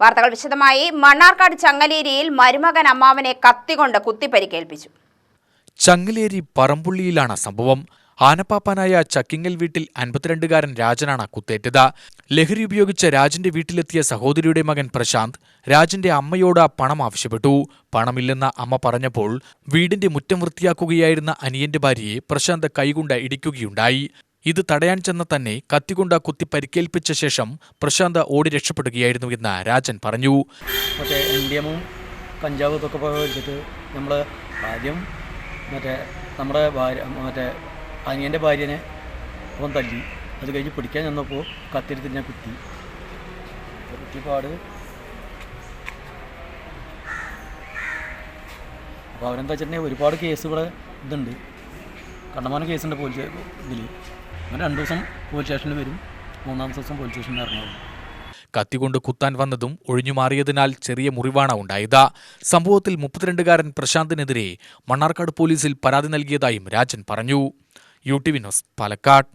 വാർത്തകൾ വിശദമായി. മണ്ണാർക്കാട് ചങ്ങലേരിയിൽ മരുമകൻ അമ്മാവനെ കത്തികൊണ്ട് കുത്തിപ്പരിക്കേൽപ്പിച്ചു. ചങ്ങലേരി പറമ്പുള്ളിയിലാണ് സംഭവം. ആനപ്പാപ്പാനായ ചക്കിങ്ങൽ വീട്ടിൽ 52-കാരൻ രാജനാണ് കുത്തേറ്റത്. ലഹരി ഉപയോഗിച്ച് രാജന്റെ വീട്ടിലെത്തിയ സഹോദരിയുടെ മകൻ പ്രശാന്ത് രാജന്റെ അമ്മയോട് പണം ആവശ്യപ്പെട്ടു. പണമില്ലെന്ന് അമ്മ പറഞ്ഞപ്പോൾ വീടിന്റെ മുറ്റം വൃത്തിയാക്കുകയായിരുന്ന അനിയന്റെ ഭാര്യയെ പ്രശാന്ത് കൈകൊണ്ട് ഇടിക്കുകയുണ്ടായി. ഇത് തടയാൻ ചെന്ന തന്നെ കത്തികൊണ്ട് കുത്തി പരിക്കേൽപ്പിച്ച ശേഷം പ്രശാന്ത് ഓടി രക്ഷപ്പെടുകയായിരുന്നു എന്ന് രാജൻ പറഞ്ഞു. കഞ്ചാവ് ഇതൊക്കെ വെച്ചിട്ട് നമ്മൾ ആദ്യം നമ്മുടെ അനിയൻ്റെ ഭാര്യനെ അവൻ തല്ലി. അത് കഴിഞ്ഞ് പിടിക്കാൻ ചെന്നപ്പോൾ കത്തിരി ഞാൻ കുത്തിപ്പാട് അപ്പോൾ അവരെന്താ വെച്ചിട്ടുണ്ടെങ്കിൽ ഒരുപാട് കേസ് ഇവിടെ ഇതുണ്ട്, കണ്ടമാനം കേസുണ്ട് പോലീസ് ഇതിൽ. അങ്ങനെ 2 ദിവസം പോലീസ് സ്റ്റേഷനിൽ വരും, 3-ാമത്തെ ദിവസം പോലീസ് സ്റ്റേഷനിൽ ഇറങ്ങും. കത്തികൊണ്ട് കുത്താൻ വന്നതും ഒഴിഞ്ഞുമാറിയതിനാൽ ചെറിയ മുറിവാണ് ഉണ്ടായത്. സംഭവത്തിൽ 32-കാരൻ പ്രശാന്തിനെതിരെ മണ്ണാർക്കാട് പോലീസിൽ പരാതി നൽകിയതായും രാജൻ പറഞ്ഞു. UTV news, Palakkad.